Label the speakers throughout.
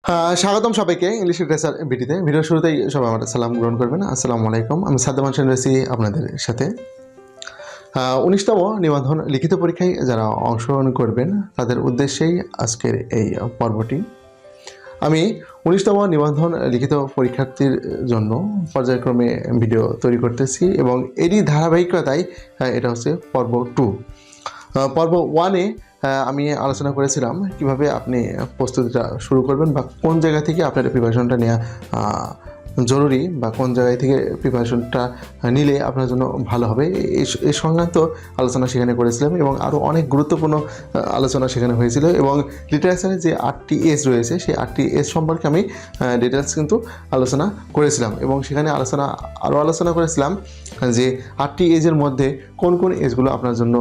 Speaker 1: স্বাগতম সবাইকে English literature ভিডিওতে। ভিডিওর শুরুতেই সবাই আমার সালাম গ্রহণ করবেন। আসসালামু আলাইকুম। আমি সাদ্দাম হোসেন রয়েছি আপনাদের সাথে। 19তম নিবন্ধন লিখিত পরীক্ষায় যারা অংশগ্রহণ করবেন তাদের উদ্দেশ্যেই আজকের এই পর্বটি। আমি 19তম নিবন্ধন লিখিত পরীক্ষার্থীর জন্য পর্যায়ক্রমে ভিডিও তৈরি করতেছি এবং এরই ধারাবাহিকতায় এটা হচ্ছে পর্ব 2। পর্ব 1-এ আমি আলোচনা করেছিলাম কিভাবে আপনি প্রস্তুতিটা শুরু করবেন বা কোন জায়গা থেকে আপনার প্রিপারেশনটা নেওয়া জরুরি বা কোন জায়গায় থেকে প্রিপারেশনটা নিলে আপনার জন্য ভালো হবে এই সংক্রান্ত আলোচনা সেখানে করেছিলাম এবং আরও অনেক গুরুত্বপূর্ণ আলোচনা সেখানে হয়েছিল। এবং লিটারেচারের যে 8টি এজ রয়েছে সেই 8টি এজ সম্পর্কে আমি ডিটেলস কিন্তু আলোচনা করেছিলাম এবং সেখানে আলোচনা করেছিলাম যে 8টি এজের মধ্যে কোন কোন এজগুলো আপনার জন্য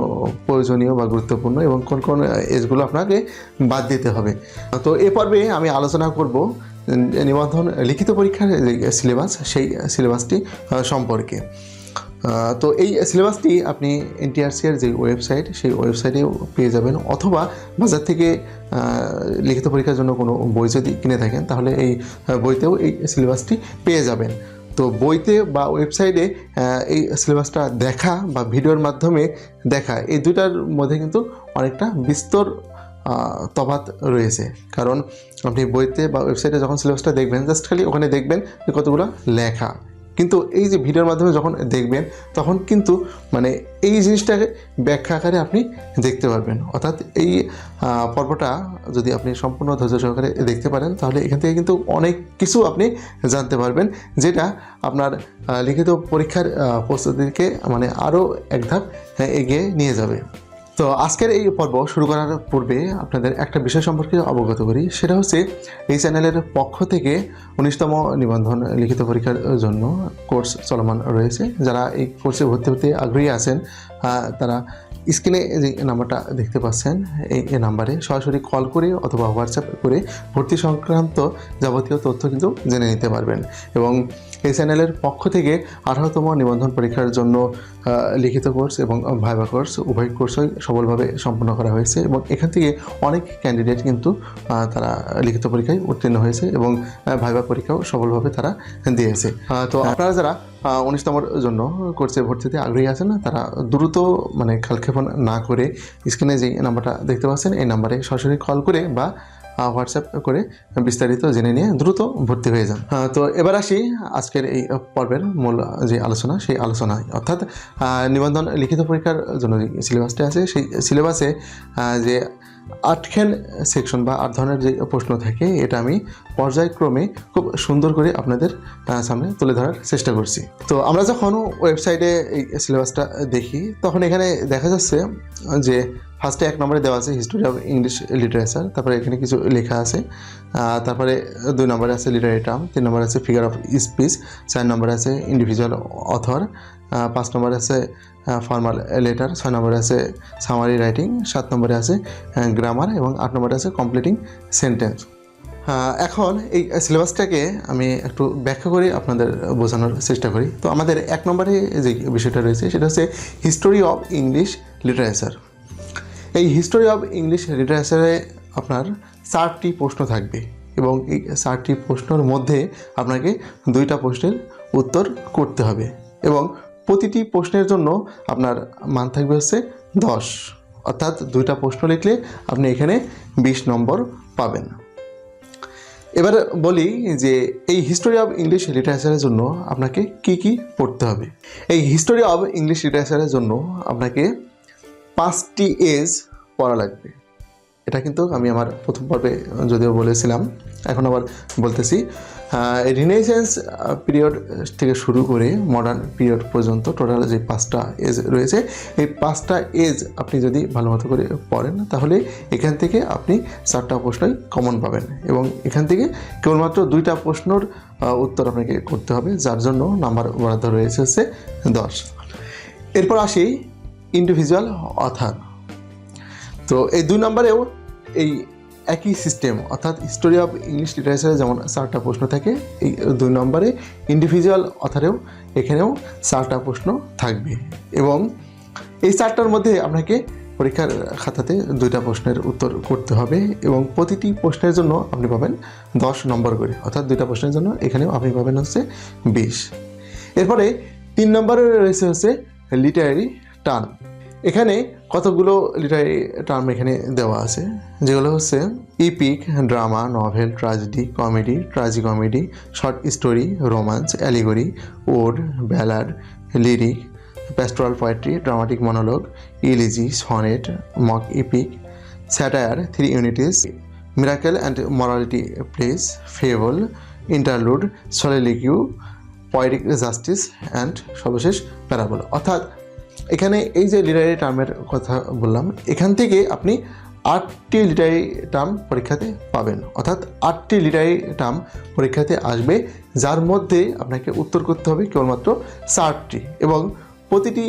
Speaker 1: প্রয়োজনীয় বা গুরুত্বপূর্ণ এবং কোন কোন এজগুলো আপনাকে বাদ দিতে হবে। তো এ পর্বে আমি আলোচনা করব নিবন্ধন লিখিত পরীক্ষার যে সিলেবাস সেই সিলেবাসটি সম্পর্কে। তো এই সিলেবাসটি আপনি এনটিআরসি-এর যে ওয়েবসাইট সেই ওয়েবসাইটেও পেয়ে যাবেন, অথবা বাজার থেকে লিখিত পরীক্ষার জন্য কোনো বই যদি কিনে থাকেন তাহলে এই বইতেও এই সিলেবাসটি পেয়ে যাবেন। তো বইতে বা ওয়েবসাইটে এই সিলেবাসটা দেখা বা ভিডিওর মাধ্যমে দেখা এই দুটার মধ্যে কিন্তু অনেকটা বিস্তর তফাৎ রয়েছে। কারণ আপনি বইতে বা ওয়েবসাইটে যখন সিলেবাসটা দেখবেন জাস্ট খালি ওখানে দেখবেন যে কতগুলো লেখা, কিন্তু এই যে ভিডিওর মাধ্যমে যখন দেখবেন তখন কিন্তু মানে এই জিনিসটাকে ব্যাখ্যা আকারে আপনি দেখতে পারবেন। অর্থাৎ এই পর্বটা যদি আপনি সম্পূর্ণ ধৈর্য সহকারে দেখতে পারেন তাহলে এখান থেকে কিন্তু অনেক কিছু আপনি জানতে পারবেন, যেটা আপনার লিখিত পরীক্ষার প্রস্তুতিকে মানে আরও এক ধাপ এগিয়ে নিয়ে যাবে। তো আজকের এই পর্ব শুরু করার পূর্বে আপনাদের একটা বিষয় সম্পর্কে অবগত করি, সেটা হচ্ছে এই চ্যানেলের পক্ষ থেকে 19তম নিবন্ধন লিখিত পরীক্ষার জন্য কোর্স চলমান রয়েছে। যারা এই কোর্সে ভর্তি হতে আগ্রহী আছেন তারা স্ক্রিনে যে নাম্বারটা দেখতে পাচ্ছেন এই নাম্বারে সরাসরি কল করে অথবা হোয়াটসঅ্যাপ করে ভর্তি সংক্রান্ত যাবতীয় তথ্য কিন্তু জেনে নিতে পারবেন। এবং এই চ্যানেলের পক্ষ থেকে 18তম নিবন্ধন পরীক্ষার জন্য লিখিত কোর্স এবং ভাইভা কোর্স উভয় কোর্সই সফলভাবে সম্পন্ন করা হয়েছে এবং এখান থেকে অনেক ক্যান্ডিডেট কিন্তু তারা লিখিত পরীক্ষায় উত্তীর্ণ হয়েছে এবং ভাইভা পরীক্ষাও সফলভাবে তারা দিয়েছে। তো আপনারা যারা 19তমর জন্য কোর্সে ভর্তিতে আগ্রহী আছেন তারা দ্রুত মানে কালক্ষেপণ না করে স্ক্রিনে যে নাম্বারটা দেখতে পাচ্ছেন এই নাম্বারে সরাসরি কল করে বা হোয়াটসঅ্যাপ করে বিস্তারিত জেনে নিয়ে দ্রুত ভর্তি হয়ে যান। তো এবার আসি আজকের এই পর্বের মূল যে আলোচনা সেই আলোচনায়, অর্থাৎ নিবন্ধন লিখিত পরীক্ষার জন্য যে সিলেবাসটা আছে সেই সিলেবাসে যে 8খান সেকশন বা 8 ধরনের যে প্রশ্ন থাকে এটা আমি পর্যায়ক্রমে খুব সুন্দর করে আপনাদের সামনে তুলে ধরার চেষ্টা করছি। তো আমরা যখন ওয়েবসাইটে এই সিলেবাসটা দেখি তখন এখানে দেখা যাচ্ছে যে ফার্স্টে 1 নম্বরে দেওয়া আছে হিস্টোরি অফ ইংলিশ লিটারেচার, তারপরে এখানে কিছু লেখা আছে, তারপরে 2 নম্বরে আছে লিটারি টার্ম, 3 নম্বরে আছে ফিগার অফ স্পিচ, 4 নম্বরে আছে ইন্ডিভিজুয়াল অথর, 5 নম্বরে আছে ফর্মাল লেটার, 6 নম্বরে আছে সামারি রাইটিং, 7 নম্বরে আছে গ্রামার এবং 8 নম্বরে আছে কমপ্লিটিং সেন্টেন্স। এখন এই সিলেবাসটাকে আমি একটু ব্যাখ্যা করে আপনাদের বোঝানোর চেষ্টা করি। তো আমাদের 1 নম্বরে যে বিষয়টা রয়েছে সেটা হচ্ছে হিস্টোরি অফ ইংলিশ লিটারেচার। এই হিস্টোরি অফ ইংলিশ লিটারেচারে আপনার 4টি প্রশ্ন থাকবে এবং এই 4টি প্রশ্নের মধ্যে আপনাকে 2টা প্রশ্নের উত্তর করতে হবে এবং প্রতিটি প্রশ্নের জন্য আপনার মান থাকবে হচ্ছে 10, অর্থাৎ 2টা প্রশ্ন লিখলে আপনি এখানে 20 নম্বর পাবেন। এবার বলি যে এই হিস্টোরি অফ ইংলিশ লিটারেচারের জন্য আপনাকে কি কি পড়তে হবে। এই হিস্টোরি অফ ইংলিশ লিটারেচারের জন্য আপনাকে 5টি এজ পড়া লাগবে। এটা কিন্তু আমি আমার প্রথম পর্বে যদিও বলেছিলাম, এখন আবার বলতেছি। রিনেসান্স পিরিয়ড থেকে শুরু করে মডার্ন পিরিয়ড পর্যন্ত টোটাল যে 5টা এজ রয়েছে এই 5টা এজ আপনি যদি ভালো মতো করে পড়েন তাহলে এখান থেকে আপনি 4টা প্রশ্নই কমন পাবেন এবং এখান থেকে কেবলমাত্র 2টা প্রশ্নর উত্তর আপনাকে করতে হবে, যার জন্য নাম্বার বরাদ্দ রয়েছে হচ্ছে 10। এরপর আসি ইন্ডিভিজুয়াল অথার। তো এই 2 নম্বরেও এই একই সিস্টেম, অর্থাৎ হিস্টোরি অফ ইংলিশ লিটারেচারে যেমন 4টা প্রশ্ন থাকে এই 2 নম্বরে ইন্ডিভিজুয়াল অথারেও এখানেও 4টা প্রশ্ন থাকবে এবং এই 4টার মধ্যে আপনাকে পরীক্ষার খাতাতে 2টা প্রশ্নের উত্তর করতে হবে এবং প্রতিটি প্রশ্নের জন্য আপনি পাবেন 10 নম্বর করে, অর্থাৎ 2টা প্রশ্নের জন্য এখানেও আপনি পাবেন হচ্ছে 20। এরপরে 3 নম্বরে রয়েছে হচ্ছে লিটারারি টার্ম। এখানে কতগুলো লিটারারি টার্ম এখানে দেওয়া আছে, যেগুলো হচ্ছে epic, drama, novel, tragedy, comedy, tragicomedy, short story, romance, allegory, ode, ballad, lyric, pastoral poetry, dramatic monologue, elegy, sonnet, mock epic, satire, 3 unities, miracle and morality plays, fable, interlude, soliloquy, poetic justice and সর্বশেষ parable. অর্থাৎ এখানে এই যে Literary টার্মের কথা বললাম, এখান থেকে আপনি 8টি লিটারারি টার্ম পরীক্ষাতে পাবেন, অর্থাৎ 8টি লিটারারি টার্ম পরীক্ষাতে আসবে, যার মধ্যে আপনাকে উত্তর করতে হবে কেবলমাত্র 4টি এবং প্রতিটি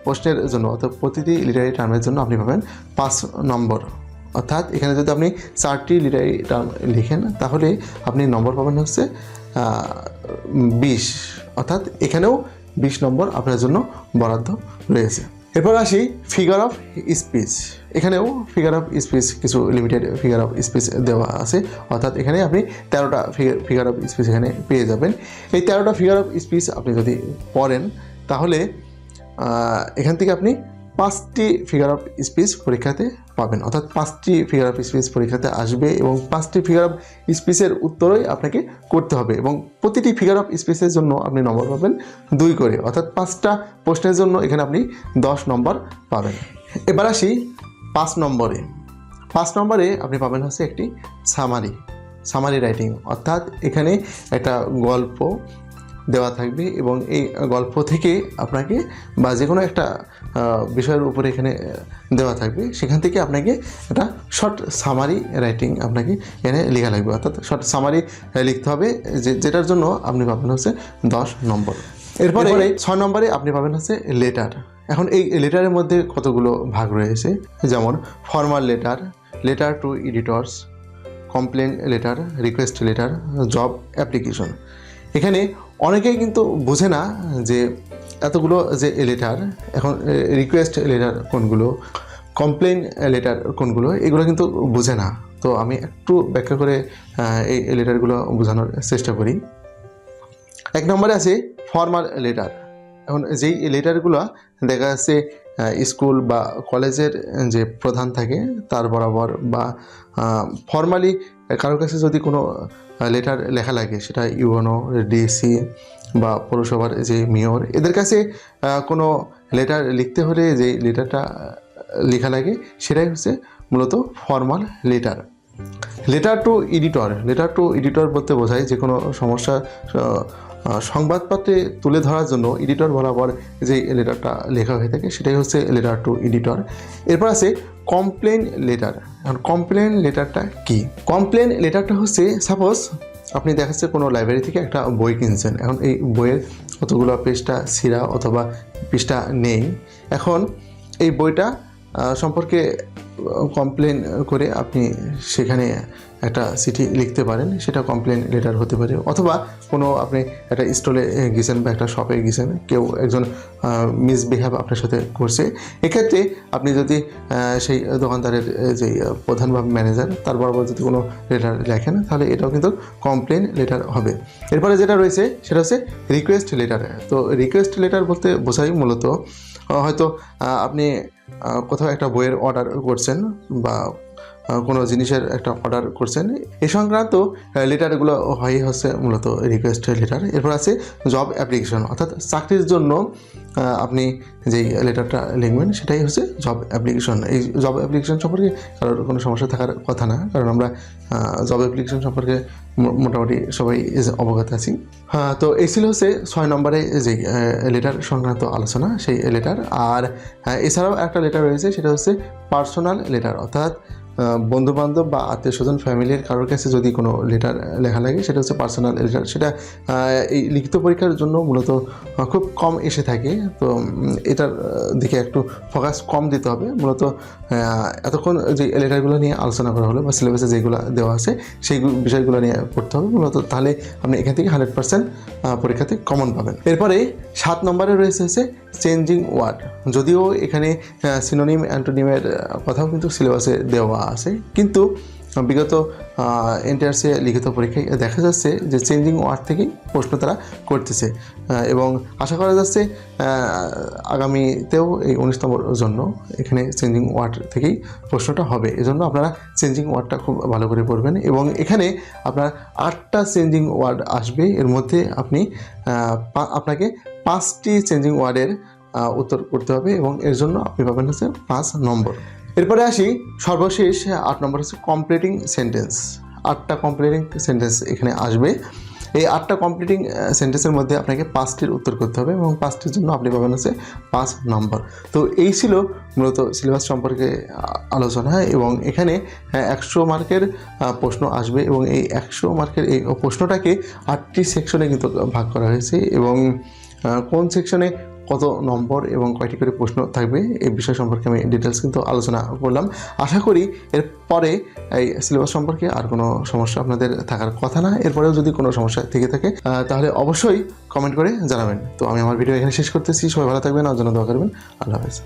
Speaker 1: প্রশ্নের জন্য অর্থাৎ প্রতিটি লিটারারি টার্মের জন্য আপনি পাবেন 5 নম্বর। অর্থাৎ এখানে যদি আপনি 4টি লিটারারি টার্ম লিখেন তাহলে আপনি নম্বর পাবেন হচ্ছে 20, অর্থাৎ এখানেও 20 নম্বর আপনার জন্য বরাদ্দ রয়েছে। এরপর আসি ফিগার অফ স্পিচ। এখানেও ফিগার অফ স্পিচ কিছু লিমিটেড ফিগার অফ স্পিচ দেওয়া আছে, অর্থাৎ এখানে আপনি 13টা ফিগার অফ স্পিচ এখানে পেয়ে যাবেন। এই 13টা ফিগার অফ স্পিচ আপনি যদি পড়েন তাহলে এখান থেকে আপনি 5টি ফিগার অফ স্পিচ পরীক্ষাতে পাবেন, অর্থাৎ 5টি ফিগার অফ স্পিচ পরীক্ষাতে আসবে এবং 5টি ফিগার অফ স্পিচের উত্তরই আপনাকে করতে হবে এবং প্রতিটি ফিগার অফ স্পিচের জন্য আপনি নম্বর পাবেন 2 করে, অর্থাৎ 5টা প্রশ্নের জন্য এখানে আপনি 10 নম্বর পাবেন। এবার আসি 5 নম্বরে। 5 নম্বরে আপনি পাবেন হচ্ছে একটি সামারি রাইটিং, অর্থাৎ এখানে একটা গল্প দেওয়া থাকবে এবং এই গল্প থেকে আপনাকে বা যে কোনো একটা বিষয়ের উপরে এখানে দেওয়া থাকবে, সেখান থেকে আপনাকে একটা শর্ট সামারি রাইটিং আপনাকে এখানে লেখা লাগবে, অর্থাৎ শর্ট সামারি লিখতে হবে, যেটার জন্য আপনি পাবেন হচ্ছে 10 নম্বর। এরপরে 6 নম্বরে আপনি পাবেন হচ্ছে লেটার। এখন এই লেটারের মধ্যে কতগুলো ভাগ রয়েছে, যেমন formal letter, letter to editors, complain letter, request letter, job application. এখানে অনেকেই কিন্তু বোঝে না যে এতগুলো যে লেটার, এখন রিকোয়েস্ট লেটার কোনগুলো, কমপ্লেন লেটার কোনগুলো, এগুলো কিন্তু বোঝে না। তো আমি একটু ব্যাখ্যা করে এই লেটারগুলো বোঝানোর চেষ্টা করি। 1 নম্বরে আছে ফর্মাল লেটার। এখন যেই লেটারগুলো দেখা যাচ্ছে স্কুল বা কলেজের যে প্রধান থাকে তার বরাবর বা ফর্মালি কারোর কাছে যদি কোনো লেটার লেখা লাগে, সেটা ইউএনও, ডিসি বা পৌরসভার যে মেয়র, এদের কাছে কোনো লেটার লিখতে হলে যে লেটারটা লেখা লাগে সেটাই হচ্ছে মূলত formal letter. Letter to editor বলতে বোঝায় যে কোনো সমস্যা সংবাদপত্রে তুলে ধরার জন্য এডিটর বরাবর যে লেটারটা লেখা হয়ে থাকে সেটাই হচ্ছে লেটার টু এডিটর। এরপর আছে কমপ্লেন লেটার। এখন কমপ্লেন লেটারটা কি? কমপ্লেন লেটারটা হচ্ছে, সাপোজ আপনি দেখাচ্ছে কোনো লাইব্রেরি থেকে একটা বই কিনছেন, এখন এই বইয়ের কতগুলো পৃষ্ঠা ছিঁড়া অথবা পৃষ্ঠা নেই, এখন এই বইটা সম্পর্কে কমপ্লেন করে আপনি সেখানে একটা চিঠি লিখতে পারেন, সেটা কমপ্লেন লেটার হতে পারে। অথবা কোনো আপনি একটা স্টলে গেছেন বা একটা শপে গেছেন, কেউ একজন মিসবিহেভ আপনার সাথে করছে, এক্ষেত্রে আপনি যদি সেই দোকানদারের যে প্রধান বা ম্যানেজার তার বরাবর যদি কোনো লেটার লেখেন তাহলে এটাও কিন্তু কমপ্লেন লেটার হবে। এরপরে যেটা রয়েছে সেটা হচ্ছে রিকোয়েস্ট লেটার। তো রিকোয়েস্ট লেটার বলতে বোঝাই মূলত হয়তো আপনি কোথাও একটা বইয়ের অর্ডার করছেন বা কোনো জিনিসের একটা অর্ডার করছেন, এ সংক্রান্ত লেটারগুলো হচ্ছে মূলত রিকোয়েস্ট লেটার। এরপর আছে জব অ্যাপ্লিকেশন, অর্থাৎ চাকরির জন্য আপনি যেই লেটারটা লিখবেন সেটাই হচ্ছে জব অ্যাপ্লিকেশন। এই জব অ্যাপ্লিকেশন সম্পর্কে কারোর কোনো সমস্যা থাকার কথা না, কারণ আমরা জব অ্যাপ্লিকেশন সম্পর্কে মোটামুটি সবাই অবগত আছি। তো এই ছিল হচ্ছে 6 নম্বরে যে লেটার সংক্রান্ত আলোচনা, সেই লেটার। আর এছাড়াও একটা লেটার রয়েছে, সেটা হচ্ছে পার্সোনাল লেটার, অর্থাৎ বন্ধুবান্ধব বা আত্মীয় স্বজন ফ্যামিলির কারোর কাছে যদি কোনো লেটার লেখা লাগে সেটা হচ্ছে পার্সোনাল লেটার, সেটা এই লিখিত পরীক্ষার জন্য মূলত খুব কম এসে থাকে। তো এটার দিকে একটু ফোকাস কম দিতে হবে। মূলত এতক্ষণ যে লেটারগুলো নিয়ে আলোচনা করা হলো বা সিলেবাসে যেগুলো দেওয়া আছে সেই বিষয়গুলো নিয়ে পড়তে হবে মূলত, তাহলে আপনি এখান থেকে 100% পরীক্ষাতে কমন পাবেন। এরপরে 7 নম্বরে রয়েছে হচ্ছে চেঞ্জিং ওয়ার্ড। যদিও এখানে সিনোনিম অ্যান্টোনিমের কথাও কিন্তু সিলেবাসে দেওয়া আছে, কিন্তু বিগত এনটিআরসি লিখিত পরীক্ষায় দেখা যাচ্ছে যে চেঞ্জিং ওয়ার্ড থেকেই প্রশ্ন তারা করতেছে এবং আশা করা যাচ্ছে আগামীতেও এই 19তম জন্য এখানে চেঞ্জিং ওয়ার্ড থেকেই প্রশ্নটা হবে। এজন্য আপনারা চেঞ্জিং ওয়ার্ডটা খুব ভালো করে পড়বেন এবং এখানে আপনার 8টা চেঞ্জিং ওয়ার্ড আসবে। এর মধ্যে আপনাকে 5টি চেঞ্জিং ওয়ার্ডের উত্তর করতে হবে এবং এর জন্য আপনি পাবেন হচ্ছে 5 নম্বর। এরপরে আসি সর্বশেষ 8 নম্বর হচ্ছে কমপ্লিটিং সেন্টেন্স। 8টা কমপ্লিটিং সেন্টেন্স এখানে আসবে। এই 8টা কমপ্লিটিং সেন্টেন্সের মধ্যে আপনাকে 5টির উত্তর করতে হবে এবং 5টির জন্য আপনি পাবেন হচ্ছে 5 নম্বর। তো এই ছিল মূলত সিলেবাস সম্পর্কে আলোচনা এবং এখানে 100 মার্কের প্রশ্ন আসবে এবং এই 100 মার্কের এই প্রশ্নটাকে 8টি সেকশনে কিন্তু ভাগ করা হয়েছে এবং কোন সেকশনে কত নম্বর এবং কয়টি করে প্রশ্ন থাকবে এই বিষয় সম্পর্কে আমি ডিটেলস কিন্তু আলোচনা করলাম। আশা করি এরপরে এই সিলেবাস সম্পর্কে আর কোনো সমস্যা আপনাদের থাকার কথা না। এরপরেও যদি কোনো সমস্যা থেকে থাকে তাহলে অবশ্যই কমেন্ট করে জানাবেন। তো আমি আমার ভিডিও এখানে শেষ করতেছি। সবাই ভালো থাকবেন, আমার জন্য দোয়া করবেন। আল্লাহ হাফেজ।